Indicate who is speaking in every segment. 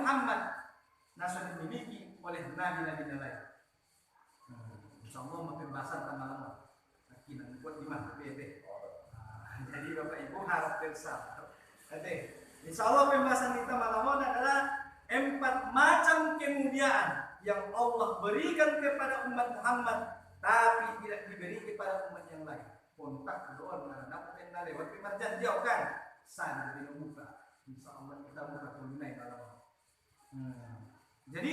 Speaker 1: Muhammad sudah dimiliki oleh nabi-nabi lain. Insyaallah pembahasan lama-lama. Kita buat di mana PT. Jadi Bapak Ibu harap bersama. Oke. Insyaallah pembahasan kita malam ini adalah 4 macam kemuliaan yang Allah berikan kepada umat Muhammad tapi tidak diberi kepada umat yang lain. Kontak doa menghadap dan lewat pemarjan jauh kan. Sana di muka. Insyaallah kita buka tunai malam. Jadi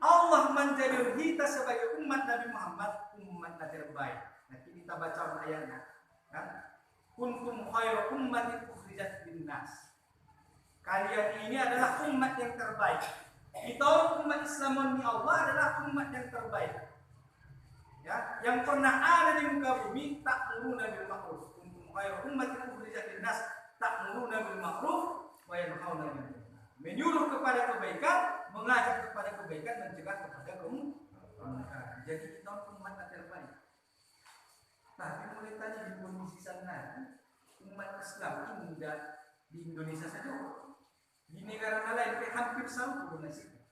Speaker 1: Allah menjadikan kita sebagai umat Nabi Muhammad umat terbaik. Nanti kita baca ayatnya, kan? Kuntum khairu ummatin ukhrijat linnas. Kalian ini adalah umat yang terbaik. Kita umat Islam di Allah adalah umat yang terbaik. Ya, yang pernah ada di muka bumi ta'muruna bil ma'ruf. Kuntum khairu ummatin ukhrijat linnas ta'muruna bil ma'ruf wa yanhauna 'anil munkar. Menyuruh kepada kebaikan, mengajak kepada kebaikan, mencegah kepada kemungkaran. Jadi kita umat yang terbaik. Tapi mulai tadi di kondisi sana, umat Islam ini di Indonesia saja, di negara lain hampir sama nasibnya.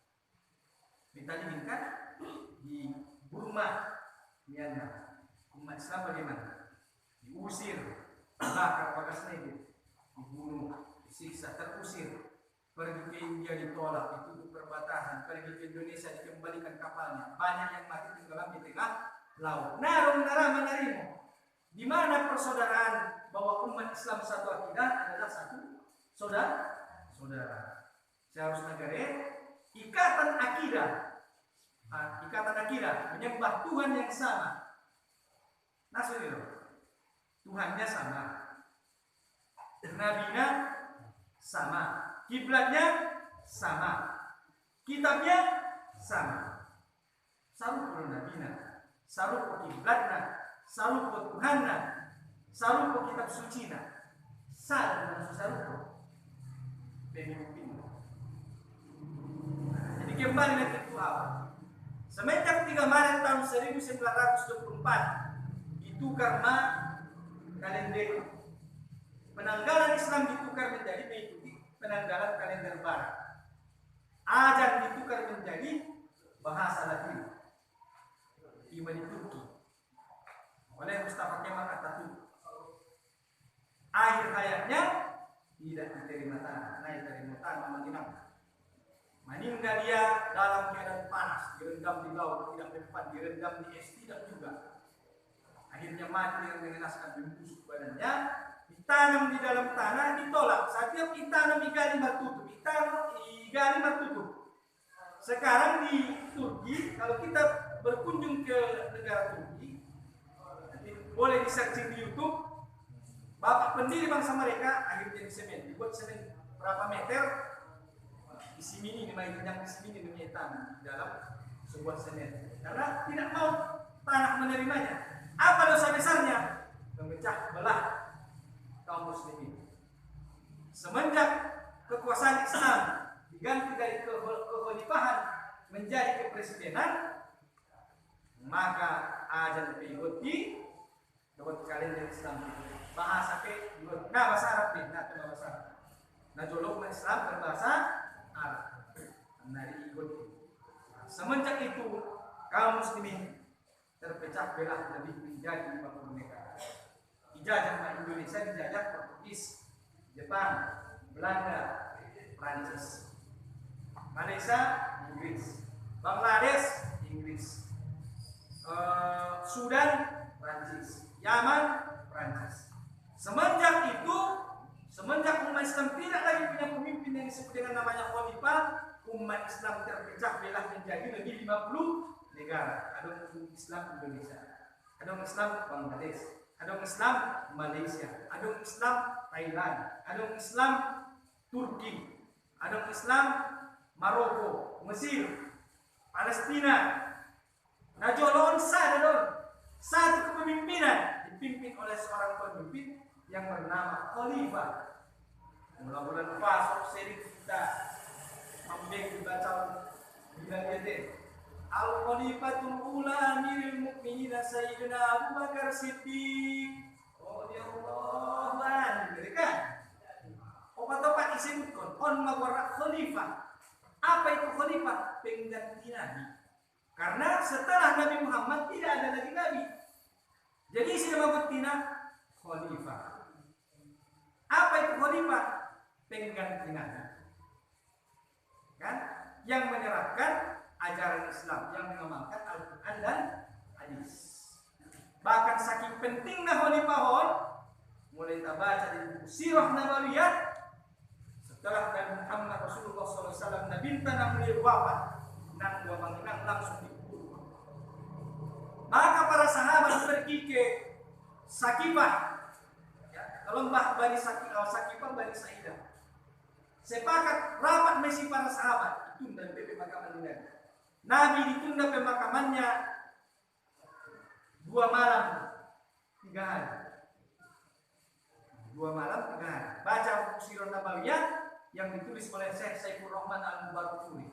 Speaker 1: Kita lihat di Burma, Myanmar, umat Islam bagaimana? Diusir, bakar bagas negeri, dibunuh, disiksa, terusir. Pergi ke India ditolak, ditutup perbatasan, pergi ke Indonesia dikembalikan kapalnya. Banyak yang mati tenggelam di tengah laut. Narung nara menerima. Di mana persaudaraan bahwa umat Islam satu akidah adalah satu saudara. Seharusnya negara ikatan akidah. Ikatan akidah menyembah Tuhan yang sama. Nasrul Tuhannya sama. Nabinya sama. Kiblatnya sama, kitabnya sama. Sarup nabina, sarup kiblatna, sarup Tuhanna, sarup kitab sucina. Sarup pemimpin. Jadi kembali ke itu awal. Semenjak 3 Maret tahun 1924 ditukar kalender. Penanggalan Islam ditukar menjadi mengikuti penanggalan kalender barat. Azan ditukar menjadi bahasa Latin. Tiba di Turki oleh Mustafa Kemal Atatürk. Akhir hayatnya tidak diterima tanah, naik dari tanah menginap. Meninggal dia dalam keadaan panas, direndam di laut, tidak mempan, direndam di es, tidak juga. Akhirnya mati dengan mengenaskan membusuk badannya. Ditanam di dalam tanah, ditolak. Setiap ditanam igali matutup, igali matutup. Sekarang di Turki, kalau kita berkunjung ke negara Turki, boleh di-searching di YouTube. Bapak pendiri bangsa mereka akhirnya di semen, dibuat semen berapa meter, isi mini yang isi mini demi tanam di dalam sebuah semen. Karena tidak mau tanah menerimanya. Apa dosa besarnya? Memecah belah kaum muslimin. Semenjak kekuasaan Islam diganti dari kekhalifahan menjadi kepresidenan, maka azan diikuti lewat kalender Islam. Bahasa bahasa Arab bahasa Arab. Nah jolok Islam berbahasa Arab. Nah diikuti. Semenjak itu kaum muslimin terpecah belah lebih menjadi 50 negara. Dijajah Indonesia, dijajah Portugis, Jepang, Belanda, Prancis, Malaysia, Inggris, Bangladesh, Inggris, Sudan, Prancis, Yaman, Prancis. Semenjak umat Islam tidak lagi punya pemimpin yang disebut dengan namanya khalifah, umat Islam terpecah belah menjadi lebih 50 negara. Ada Islam Indonesia, ada Islam Bangladesh, ada Islam Malaysia, ada Islam Thailand, ada Islam Turki, ada Islam Maroko, Mesir, Palestina. Najolon satu kepemimpinan dipimpin oleh seorang pemimpin yang bernama Khalifah. Mulai bulan Puasa sering kita ambil dibaca bilang dia Al-Khalifatul Ula Amirul Mukminin Sayyidina Abu Bakar Siddiq radhiyallahu anhu. Kan? Obat-obat disebutkan on mawarak khalifah. Apa itu khalifah? Pengganti Nabi. Karena setelah Nabi Muhammad tidak ada lagi Nabi. Jadi isi nama betina khalifah. Apa itu khalifah? Pengganti Nabi. Kan? Yang menerapkan ajaran Islam, yang mengamalkan Al-Quran dan hadis. Bahkan saking pentingnya khalifah, mulai kita baca di buku Sirah Nabawiyah, setelah Nabi Muhammad Rasulullah SAW Nabi tanah beliau wafat, nang dua manginang langsung dikubur. Maka para sahabat pergi ke Sakifah, ya, lembah Bani Sakifah Bani Sa'idah. Sepakat rapat mesi para sahabat ditunda di pemakaman Nabi. Nabi ditunda pemakamannya 2 malam 3 hari. 2 malam 3 hari. Baca buku Sirah Nabawiyah yang ditulis oleh Syekh Saifur Rahman Al-Mubarakfuri.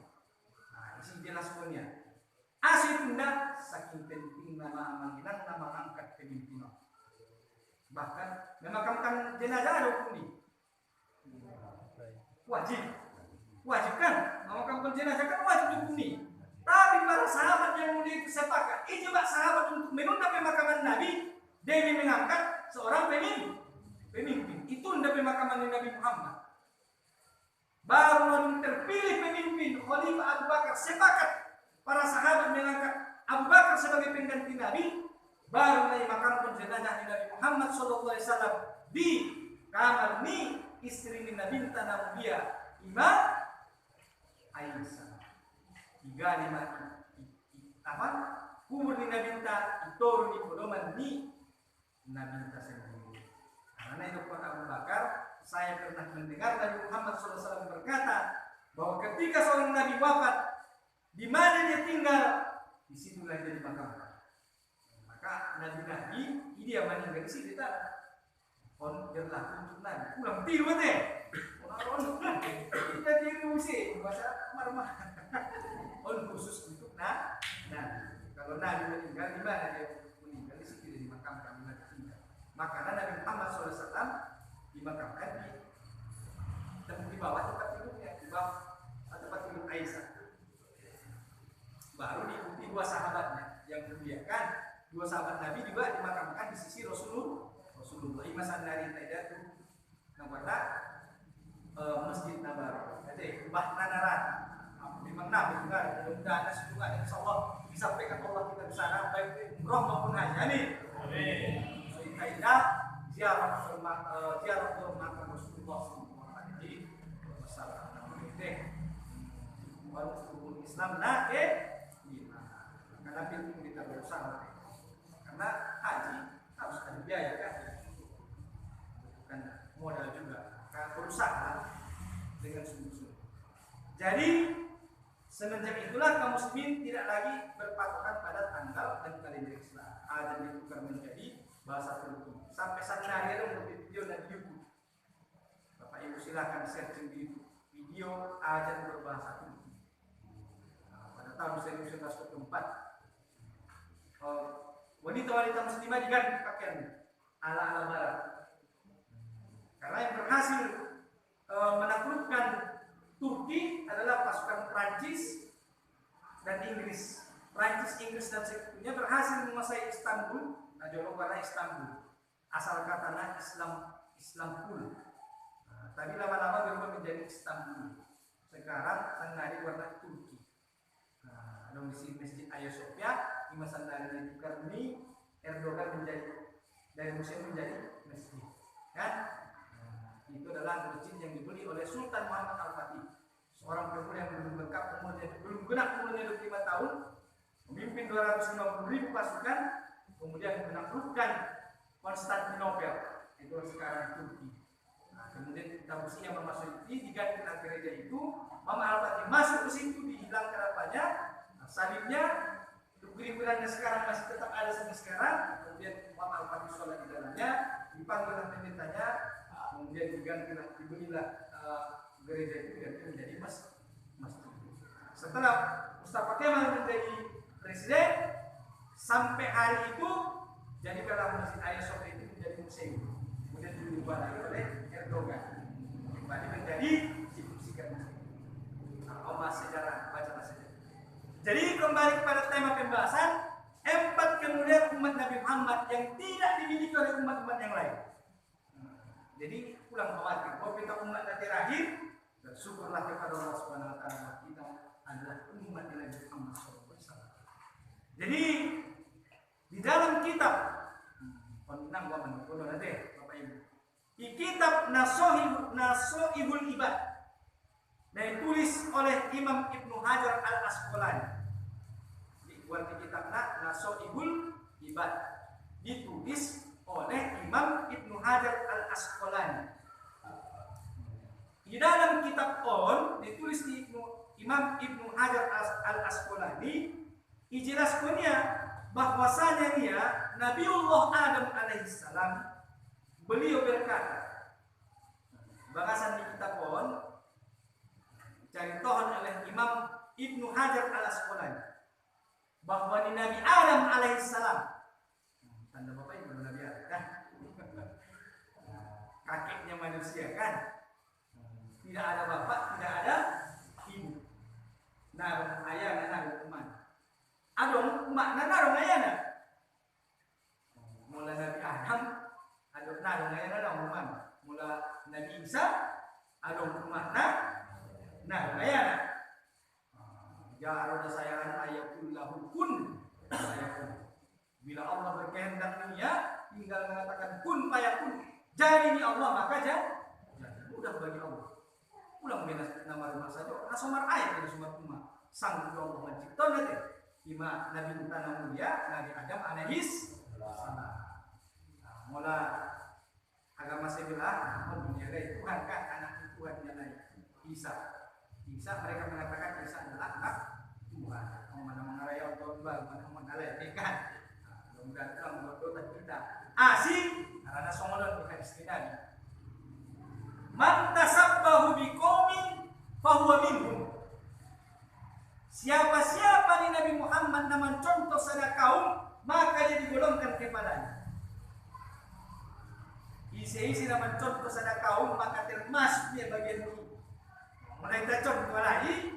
Speaker 1: Nah, isi jelas punya. Asli tunda saking penting nama manggilan nama angkat pemimpinan. Bahkan memakamkan jenazah ada hukum wajib kan memakamkan jenazah kan wajib dihukumi. Tapi para sahabat yang mulia itu sepakat ijma sahabat untuk menunda pemakaman Nabi demi mengangkat seorang pemimpin. Itu unda pemakaman Nabi Muhammad. Baru terpilih pemimpin Khalifah Abu Bakar, sepakat para sahabat mengangkat Abu Bakar sebagai pengganti Nabi. Baru dimakamkan jenazah Nabi Muhammad SAW di kamar ni istri Nabi tanah mulia Imam Aisyah. 3 apa? Kubur ni Nabi ta itoru ni pedoman ni Nabi ta sendiri. Karena itu Pak Abu Bakar, saya pernah mendengar Nabi Muhammad SAW berkata bahwa ketika seorang Nabi wafat, di mana dia tinggal, di situlah dia dimakamkan. Maka Nabi ini dia meninggal di situ tak. On berlaku untuk Nabi. Pulang tidur deh. Kita tidur sih bahasa marmah. On khusus untuk Nabi. Kalau Nabi meninggal di mana dia meninggal di situ dia dimakamkan di mana tinggal. Maka Nabi Muhammad SAW dimakamkan di bawah tempat tidurnya, di bawah tempat tidur Aisyah. Baru diikuti 2 sahabatnya yang memuliakan. 2 sahabat Nabi juga dimakamkan di sisi Rasulullah. Imam Sandari itu namanya Masjid Nabawi. Jadi Mbah Nanaran. Memang Nabi juga mudah-mudahan juga insyaallah disampaikan Allah kita di sana baik umroh maupun haji. Amin. Sehingga ziarah hormat Rasulullah SAW. Wasallam. Baru Islam ke karena pintu kita berusaha. Karena haji harus ada biaya kan. Bukan modal juga. Karena berusaha dengan sungguh-sungguh. Jadi semenjak itulah kaum muslimin tidak lagi berpatokan pada tanggal dan kalender Islam. Azan ditukar menjadi bahasa Turki. Sampai saat ini ada video dan YouTube. Bapak Ibu silakan searching di YouTube. Video azan berbahasa Turki. Pada tahun 1904 wanita-wanita muslimah diganti pakaian ala-ala barat. Karena yang berhasil menaklukkan Turki adalah pasukan Prancis dan Inggris. Prancis, Inggris dan sekutunya berhasil menguasai Istanbul. Nah, jauh warna Istanbul. Asal katanya Islampul. Tapi lama-lama berubah menjadi Istanbul. Sekarang tengah warna Turki. Ada Masjid Hagia Sophia, di masa dari Karni, Erdogan menjadi dari museum menjadi masjid. Kan? Itu adalah masjid yang dibeli oleh Sultan Muhammad Al-Fatih, seorang pemuda yang belum genap umurnya 25 tahun, memimpin 250.000 pasukan, kemudian menaklukkan Konstantinopel, itu sekarang Turki. Kemudian kita Rusia memasuki digantikan gereja itu, Muhammad Al-Fatih masuk ke situ, dihilangkan apanya, salibnya, ukuran-ukurannya sekarang masih tetap ada sampai sekarang. Kemudian Muhammad Al-Fatih sholat di dalamnya, dipanggil pendetanya, kemudian dibelilah gereja itu menjadi masjid. Setelah Mustafa Kemal menjadi presiden, sampai hari itu jadikanlah Masjid Hagia Sophia itu menjadi museum. Kemudian diubah lagi oleh Erdogan, kembali menjadi difungsikan masjid. Masjid kembali pada tema pembahasan 4 kemuliaan umat Nabi Muhammad yang tidak dimiliki oleh umat-umat yang lain. Jadi pulang khawatir bahwa kita umat yang terakhir, dan syukurlah kepada Allah Subhanahu wa taala kita adalah umat Nabi Muhammad SAW. Jadi di dalam kitab penang wa menurut nanti Bapak Ibu. Di kitab Nasoihul Ibad yang ditulis oleh Imam Ibnu Hajar Al-Asqalani. Dibuat di kitab Nasoihul Ibad ditulis oleh Imam Ibnu Hajar Al-Asqalani. Di dalam kitab On ditulis di Imam Ibnu Hajar Al-Asqalani dijelaskannya bahwasanya dia Nabiullah Adam alaihissalam beliau berkata, bahasan di kitab On caritohan oleh Imam Ibnu Hajar Al-Asqalani bahwa di Nabi Adam alaihissalam, tanda Bapak Ibu Nabi Adam kan, kakeknya manusia kan, tidak ada bapak, tidak ada ibu, narung ayana narung umat, adong makna narung ayana, mula Nabi Adam, adong narung ayana narung umat, mula Nabi Isa, adong makna narung ayana. Ya roda sayangan ayatul lahu kun fayakun. Bila Allah berkehendak dunia, tinggal mengatakan kun fayakun. Jadi ini Allah maka jadi. Mudah bagi Allah. Ulang nama rumah saja. Nasomar ayat dari sumber umat. Sang Allah mencipta nanti. Ima Nabi Utana mulia, Nabi Adam alaihis salam. Mula agama sebelah, mempunyai Tuhan kan anak Tuhan yang lain. Isa mereka mengatakan Isa adalah anak Tuhan. Mana mengaraya untuk bal, mana mengaraya ikan. Mudah-mudahan telah membuat kita asing karena somolon bukan istri Nabi. Man tasabbahu biqaumin fahuwa minhum. Siapa-siapa di Nabi Muhammad nama contoh sada kaum, maka dia digolongkan kepadanya. Isi nama contoh sada kaum, maka termasuk dia bagian itu. Mereka contoh lagi,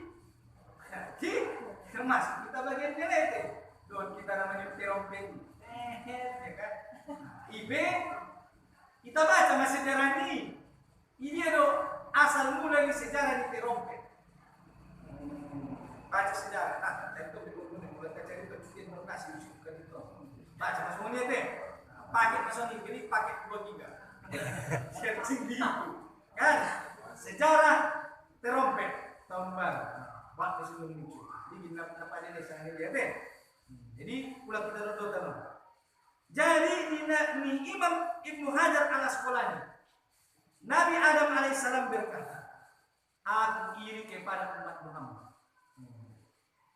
Speaker 1: termasuk kita bagian jelete. Don kita namanya terompet, ya kan? Ibe, kita baca masih sejarah ini. Ini ada asal mula di sejarah di terompet. Baca sejarah, nah itu mulai cari pencucian berkas diusulkan itu. Baca masuknya teh, paket masuk ini paket 2 giga. Searching di itu, kan? Sejarah terompet tahun baru, waktu sebelum muncul. Jadi apa ini saya lihat deh. Jadi pulang kita dulu. Jadi ini Imam Ibnu Hajar Al-Asqalani, Nabi Adam alaihissalam berkata, aku iri kepada umat Muhammad.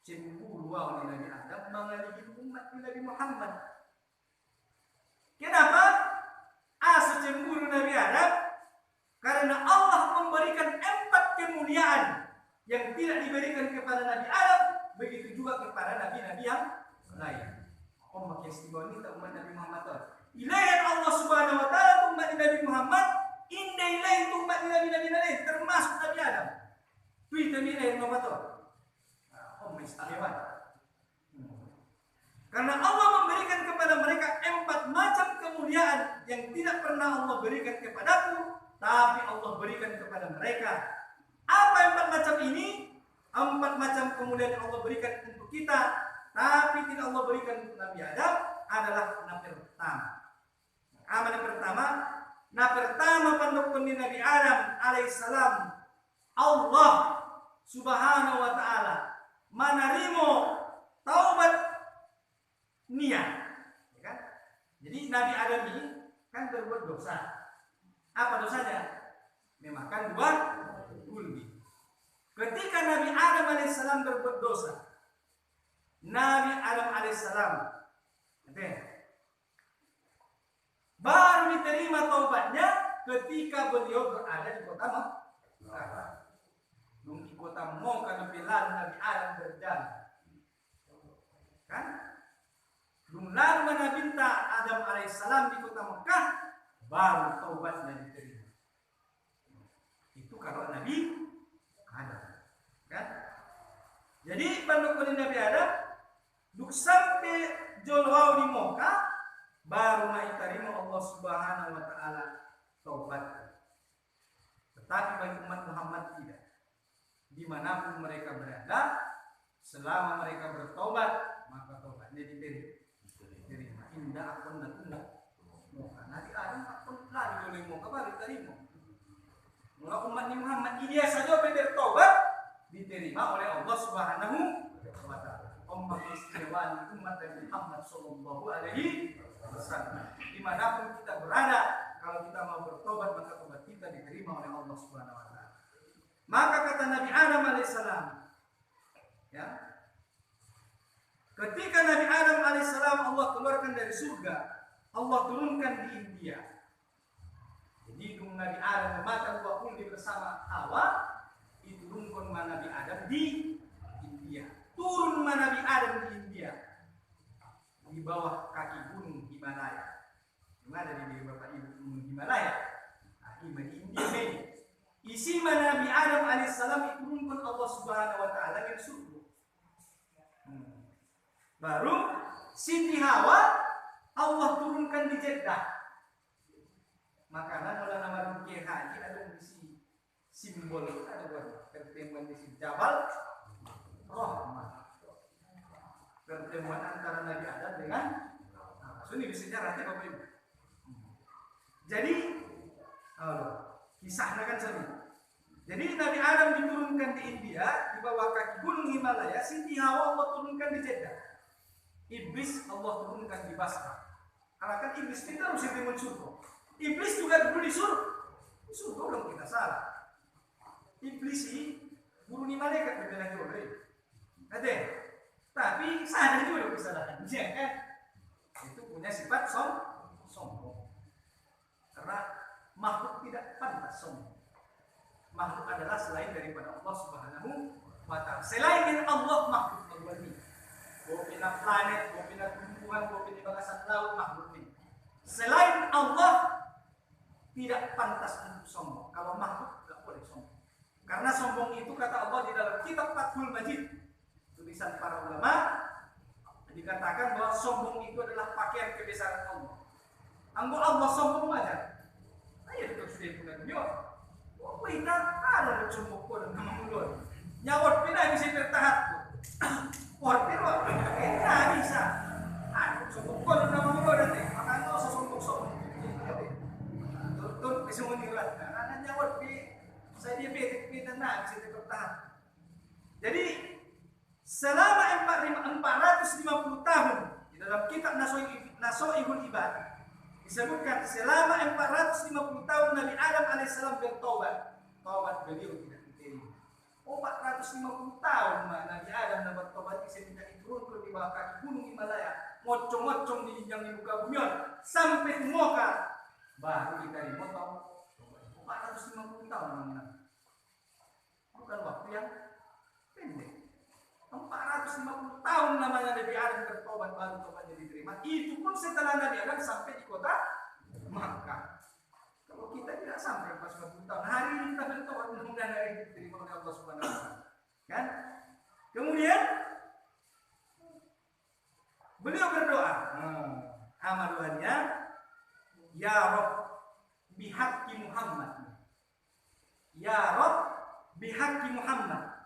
Speaker 1: Cemburu oleh Nabi Adam mengaliri umat Nabi Muhammad. Kenapa? Asal cemburu Nabi Adam karena Allah memberikan 4 kemuliaan yang tidak diberikan kepada Nabi Adam, begitu juga kepada nabi-nabi yang lain. Umat yang istimewa ini umat Nabi Muhammad. Ilayan Allah Subhanahu wa taala umat Nabi Muhammad, indah ilayan umat nabi-nabi lain termasuk Nabi Adam. Itu ilayan Muhammad. Umat istimewa. Karena Allah memberikan kepada mereka 4 macam kemuliaan yang tidak pernah Allah berikan kepadaku, tapi Allah berikan kepada mereka. Apa 4 macam ini? 4 macam kemuliaan yang Allah berikan untuk kita, tapi tidak Allah berikan untuk Nabi Adam adalah yang pertama. Apa yang pertama? Nah pertama pendukun Nabi Adam alaihissalam, Allah Subhanahu wa taala menerima taubat niat, ya kan? Jadi Nabi Adam ini kan berbuat dosa. Apa dosanya? Memakan buah dulmi. Ketika Nabi Adam alaihissalam berbuat dosa, Nabi Adam alaihissalam baru diterima taubatnya ketika beliau berada di kota Makkah. Di kota Makkah Nabi Adam berjalan, kan? Lalu Nabi Adam alaihissalam di kota Makkah baru taubatnya diterima. Itu kalau Nabi Adam, kan? Jadi pendukung Nabi Adam Duk sampai jolwau di Moka, baru naik terima Allah Subhanahu wa taala taubat. Tetapi bagi umat Muhammad tidak. Dimanapun mereka berada, selama mereka bertobat, maka taubatnya diterima. Indah akun natuna. Moka nanti Adam akun lagi oleh Moka baru terima. Mula umat Muhammad ini saja bertobat diterima oleh Allah Subhanahu wa taala. Umat istimewa umat Nabi Muhammad sallallahu alaihi wasallam. Dimanapun kita berada, kalau kita mau bertobat maka tobat kita diterima oleh Allah Subhanahu wa taala. Maka kata Nabi Adam alaihissalam, ya, ketika Nabi Adam alaihissalam Allah keluarkan dari surga, Allah turunkan di India. Jadi Nabi Adam memakan buah kuldi bersama Hawa, itu rungkun Nabi Adam di India. Turun Nabi Adam di India, di bawah kaki gunung Himalaya. Gimana di Bapak Ibu gunung Himalaya? Nah, di India ini. Isi Nabi Adam alaihissalam itu rungkun Allah Subhanahu wa taala yang surga. Baru Siti Hawa Allah turunkan di Jeddah. Makanan oleh nama Rukiah Haji ada di simbol ada pertemuan di Jabal Rahmah. Pertemuan antara Nabi Adam dengan Sunni di sejarahnya Bapak Ibu. Jadi kisahnya kan sini. Jadi Nabi Adam diturunkan di India di bawah kaki gunung Himalaya. Siti Hawa Allah turunkan di Jeddah. Iblis Allah turunkan di Basra. Karena kan iblis kita harus diterima surga. Iblis juga dulu di surga. Di surga belum kita salah. Iblis ini guru ni malaikat berbeda jodoh. Ada, tapi sadar juga kesalahan dia kan. Itu punya sifat sombong. Karena makhluk tidak pantas sombong. Makhluk adalah selain daripada Allah Subhanahu wa taala. Selain dari Allah makhluk ini. Bopina planet, bopina tumbuhan, bopina bagasan laut makhluk ini. Selain Allah tidak pantas untuk sombong. Kalau makhluk tidak boleh sombong. Karena sombong itu kata Allah di dalam kitab Fathul Majid. Tulisan para ulama dikatakan bahwa sombong itu adalah pakaian kebesaran Allah. Anggo Allah sombong aja. Ayo kita sudah punya dunia. Oh kita ada sombong pun nama mulut. Nyawat pina bisa bertahan. Order kita bisa. Ada sombong pun nama mulut nanti. Makanya nggak usah sombong. Tuh bisa mengirat. Karena nyawat pi saya dia kita nah bisa bertahan. Jadi selama 450 tahun di dalam kitab Nasoihul Ibad disebutkan selama 450 tahun Nabi Adam alaihissalam bertobat, taubat beliau tidak diterima. 450 tahun Nabi Adam bertobat sehingga diturunkan di bawah kaki gunung Himalaya, mocong-mocong di yang di muka bumi sampai ke Moka, baru diterima taubat. 450 tahun namanya. Bukan waktu yang pendek. 450 tahun namanya Nabi Adam bertobat baru tobatnya diterima. Itu pun setelah Nabi Adam sampai di kota Makkah. Kalau kita tidak sampai 450 tahun, hari ini kita bertobat mudah-mudahan hari ini diterima oleh Allah Subhanahu wa taala. Kan? Kemudian beliau berdoa. Amal doanya, Ya Rabb bihaqqi Muhammad. Ya Rabb bihaqqi Muhammad.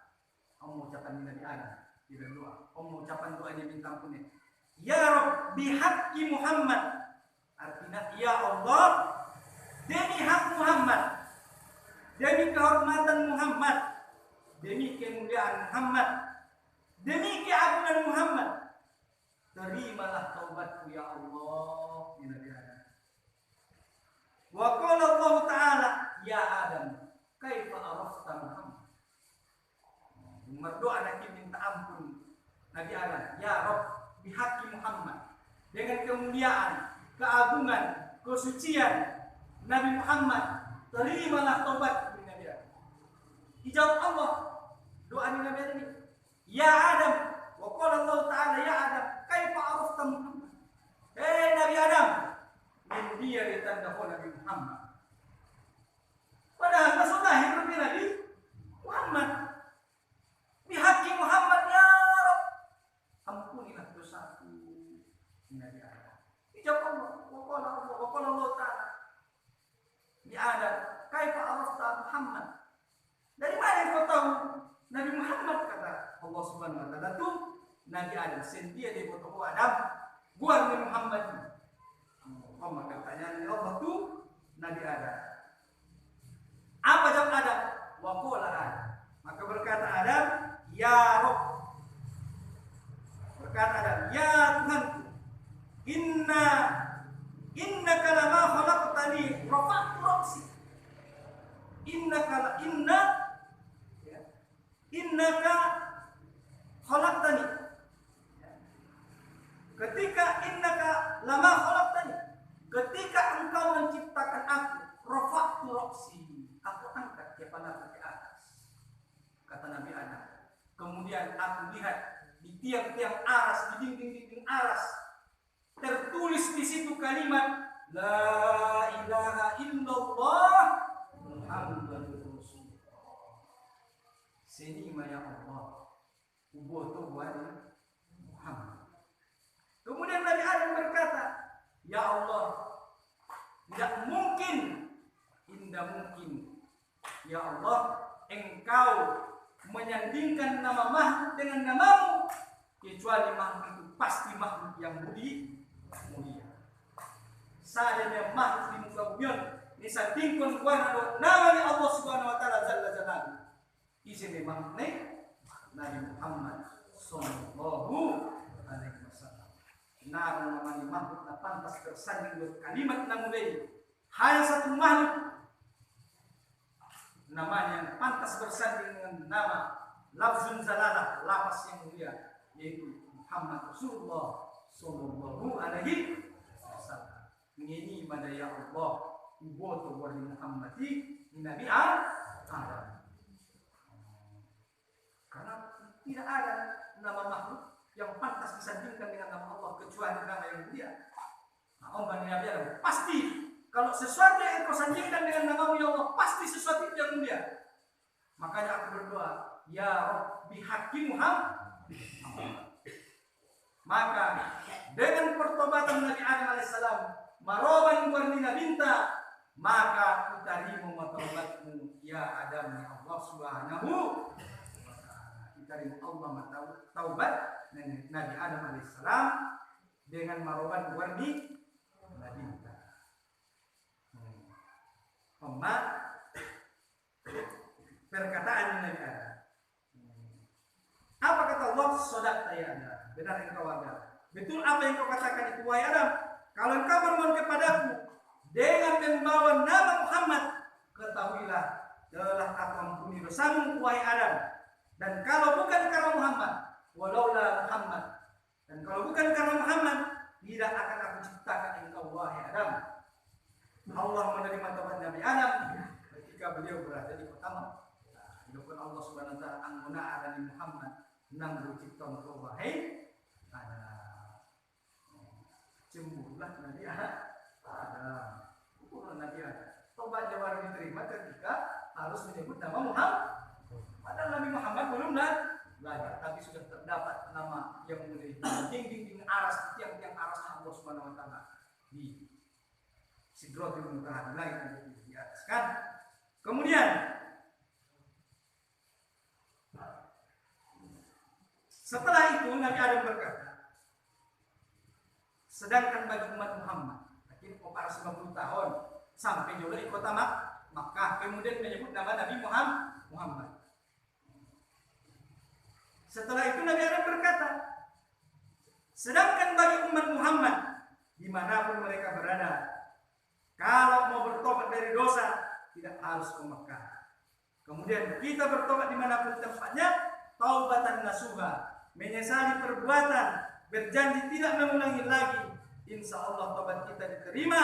Speaker 1: Om ucapan Nabi Adam di berdoa. Om ucapan doanya minta ampunnya. Ya Rabb bihaqqi Muhammad. Artinya ya Allah demi hak Muhammad, demi kehormatan Muhammad, demi kemuliaan Muhammad, demi keagungan Muhammad, terimalah taubatku ya Allah. Nabi Adam. Wa qala Allah Ta'ala ya Adam kaifa arafta Muhammad. Berdoa Nabi minta ampun Nabi Adam, ya Rabb bihaqqi Muhammad, dengan kemuliaan, keagungan, kesucian Nabi Muhammad, terimalah taubat Nabi Adam. Dijawab Allah doa Nabi Adam ini, ya Adam, wa qala Allah Ta'ala ya Adam kaifa arafta Muhammad. Nabi Adam, min dia ditandahkan Nabi Muhammad. Padahal masuk lahir Nabi Muhammad. Bihaqqi Muhammad ya Rabb, ampunilah dosa Nabi Muhammad kata Allah Subhanahu wa taala tu Nabi Adam sentia di foto Adam gua Nabi Muhammad. Allah katanya Allah tu Nabi Adam. Apa jawab Adam? Wa qala Adam. Maka berkata Adam, ya Rabb. Berkata Adam, ya Tuhanku, innaka lama khalaqtani rafa'tu ra'si. Innaka khalaqtani. Ketika innaka lama khalaqtani, ketika engkau menciptakan aku, rafa'tu ra'si, aku angkat kepalaku ke atas. Kata Nabi Adam. Kemudian aku lihat di tiang-tiang aras, di dinding-dinding aras, tertulis di situ kalimat La ilaha illallah Muhammadur Rasulullah. Sini ya Allah, uboto wali Muhammad. Kemudian Nabi Adam berkata, ya Allah, tidak mungkin, ya Allah, engkau menyandingkan nama makhluk dengan namamu, kecuali makhluk itu pasti makhluk yang mulia. Sadanya makhluk di muka bumi ini sandingkan kuana namanya Allah Subhanahu wa taala jalla jalaluhu. Isine makhluk Nabi Muhammad sallallahu alaihi wasallam. Namanya makhluk na pantas bersanding dengan kalimat namulai. Hanya satu makhluk namanya yang pantas bersanding dengan nama lafzun zalalah, lafaz yang mulia, yaitu Muhammad Rasulullah sallallahu alaihi wasallam. Ini pada ya Allah uboto wa Muhammadi Nabi Adam. Karena tidak ada nama makhluk yang pantas disandingkan dengan nama Allah kecuali nama yang mulia. Nah, Nabi Adam pasti kalau sesuatu yang kau sandingkan dengan namamu ya Allah, pasti sesuatu yang mulia. Makanya aku berdoa, ya Rabbi haqqi Muhammad. Maka dengan pertobatan Nabi Adam alaihissalam, maroban warnina binta, maka utarimu matobatmu ya Adam ya Allah subhanahu wa ta'ala. Utarimu Allah taubat Nabi Adam alaihissalam dengan maroban warnina binta. Perkataan Nabi Adam. Apa kata Allah? Sodakta ya Adam. Benar engkau Adam. Betul apa yang kau katakan itu wahai Adam. Kalau engkau bermohon kepadaku dengan membawa nama Muhammad, ketahuilah telah aku ampuni dosamu wahai Adam. Dan kalau bukan karena Muhammad, walaulah Muhammad, dan kalau bukan karena Muhammad, tidak akan aku ciptakan engkau wahai Adam. Allah menerima taubat Nabi Adam ketika beliau berada di kota Makkah. Hidupkan Allah Subhanahu wa taala anggona ada di Muhammad nang ciptaan kau wahai Adam. Cemburulah Nabi Adam. Ukur Nabi Adam. Taubatnya baru diterima ketika harus menyebut nama Muhammad. Padahal Nabi Muhammad belum belajar, tapi sudah terdapat nama yang mulia. Dinding aras, tiang-tiang arasnya Allah Subhanahu wa taala di Sidratul Muntaha langit di atas kan. Kemudian setelah itu Nabi Adam berkata, sedangkan bagi umat Muhammad akhirnya 50 tahun sampai juga di kota Makkah, kemudian menyebut nama Nabi Muhammad. Setelah itu Nabi Adam berkata, sedangkan bagi umat Muhammad dimanapun mereka berada, kalau mau bertobat dari dosa, tidak harus ke Mekah. Kemudian kita bertobat dimanapun tempatnya, taubatan nasuha, menyesali perbuatan, berjanji tidak mengulangi lagi. Insya Allah taubat kita diterima.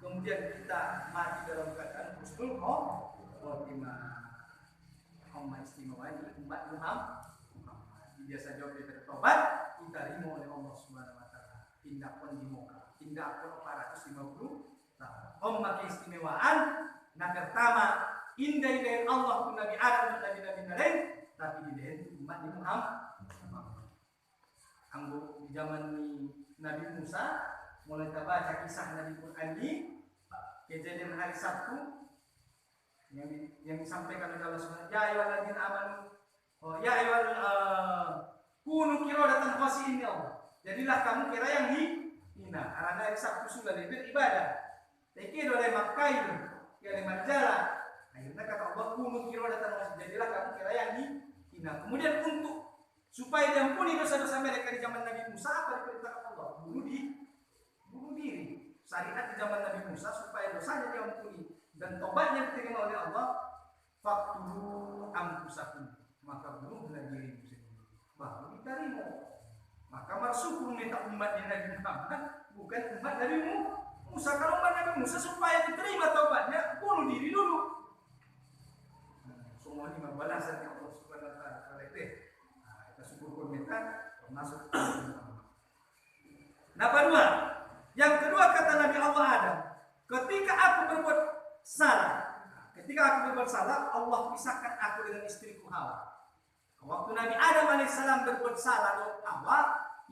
Speaker 1: Kemudian kita mati dalam keadaan husnul khotimah. Umat istimewa ini umat Muhammad. Biasa jawab dari tobat, kita terima oleh Allah Subhanahu wa taala. Tindak pun di Mekah, tindak pun 450. Umat keistimewaan nah pertama indah Allah pun Nabi Adam dan Nabi lain, tapi di lain umat di Muhammad. Anggo di zaman Nabi Musa mulai kita baca kisah Nabi Quran ini, kejadian hari Sabtu yang disampaikan oleh Allah Subhanahu wa taala, ya ayyuhalladzina amanu, Oh ya ayyuhal kunu qiradatan khasi'in ya Allah. Jadilah kamu kira yang hina. Karena dari Sabtu sudah itu ibadah. Tapi oleh makail, oleh manjala. Akhirnya kata Allah kunu qiradatan khasi'in. Jadilah kamu kira yang hina. Kemudian untuk supaya diampuni dosa-dosa mereka di zaman Nabi Musa, apa diperintahkan Allah? Bunuh diri. Syariat di zaman Nabi Musa supaya dosanya diampuni dan tobatnya diterima oleh Allah. Faktulu ampusakum, maka bunuhlah dirimu sendiri, baru diterima. Maka bersyukur minta umat Nabi Muhammad, bukan umat Nabi Musa. Kalau umat Nabi Musa supaya diterima tobatnya, bunuh diri dulu. Semua ini balasan yang Allah Subhanahu Wa Taala. Kalau itu, kita syukur minta termasuk. Nah, kedua, yang kedua kata Nabi Allah Adam, ketika aku berbuat salah, Allah pisahkan aku dengan istriku Hawa. Waktu Nabi Adam alaihissalam berbuat salah dengan Hawa,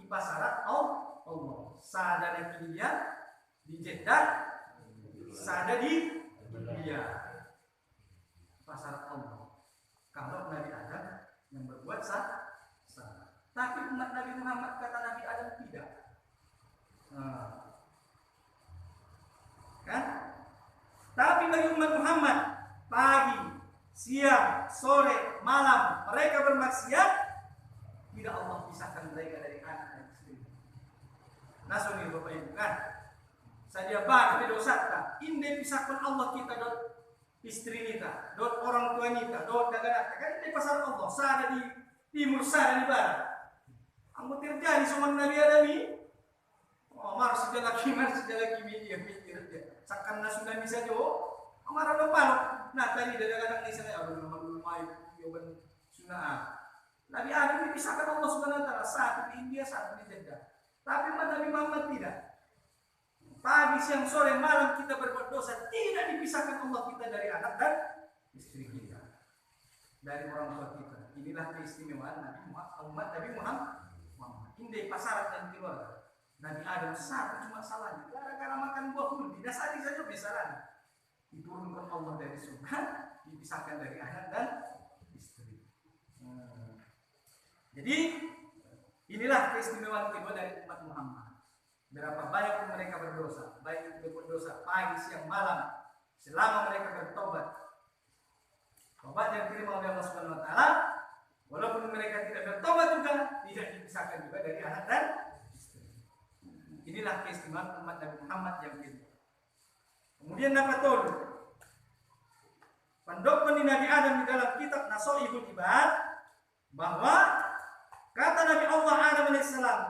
Speaker 1: ibasarat Allah. Sada di dia, di Jeddah, sada di dia. Ibasarat Allah. Kalau Nabi Adam yang berbuat salah, tapi umat Nabi Muhammad kata Nabi Adam tidak. Kan? Tapi bagi umat Muhammad, pagi, siang, sore, malam mereka bermaksiat, tidak Allah pisahkan mereka dari anak dan istri. Nasuni Bapak Ibu kan? Saja bagi dosa tak, inde pisahkan Allah kita dot istri kita, dot orang tua kita, dot dagangan. Kan ini pasal Allah, sada di timur, sada di barat. Anggo terjadi sama Nabi Adam ini. Oh, mar sejala media dia. Sakkan na sudah bisa jo. Amara lo palo. Nah, tadi dagangan ni sana aduh lumai yoban sunah. Nabi Adam dipisahkan Allah Subhanahu wa taala, satu di India, satu di Jeddah. Tapi Nabi Muhammad tidak. Pagi, siang, sore, malam kita berbuat dosa, tidak dipisahkan Allah kita dari anak dan istri kita. Dari orang tua kita. Inilah keistimewaan umat Nabi Muhammad. Ini pasaran dan keluarga. Nabi Adam satu cuma salahnya gara-gara makan buah kuldi, dasari saja besaran. Diturunkan Allah dari surga, dipisahkan dari anak dan istri. Jadi inilah keistimewaan kedua dari umat Muhammad. Berapa banyak pun mereka berdosa, baik berbuat dosa pagi, siang, malam, selama mereka bertobat. Tobat yang diterima oleh Allah Subhanahu wa taala, walaupun mereka tidak bertobat juga, tidak dipisahkan juga dari anak dan inilah keistimewaan umat Nabi Muhammad yang kedua. Kemudian dapat tahu pendokumen Nabi Adam di dalam kitab Nasoihul Ibad bahwa kata Nabi Allah Adam alaihissalam,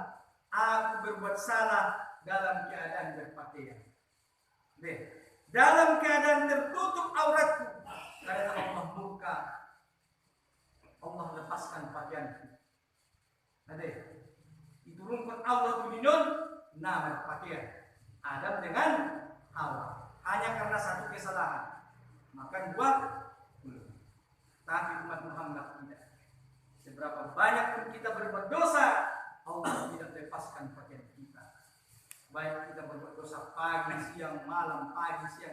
Speaker 1: aku berbuat salah dalam keadaan berpakaian. Dalam keadaan tertutup auratku karena Allah murka. Allah lepaskan pakaianku. Diturunkan Allah dunia. Nah, pakaian Adam dengan Hawa hanya karena satu kesalahan, makan buah belum. Tapi umat Muhammad tidak. Seberapa banyak pun kita berbuat dosa, Allah tidak lepaskan pakaian kita. Baik kita berbuat dosa pagi, siang, malam, pagi, siang, malam.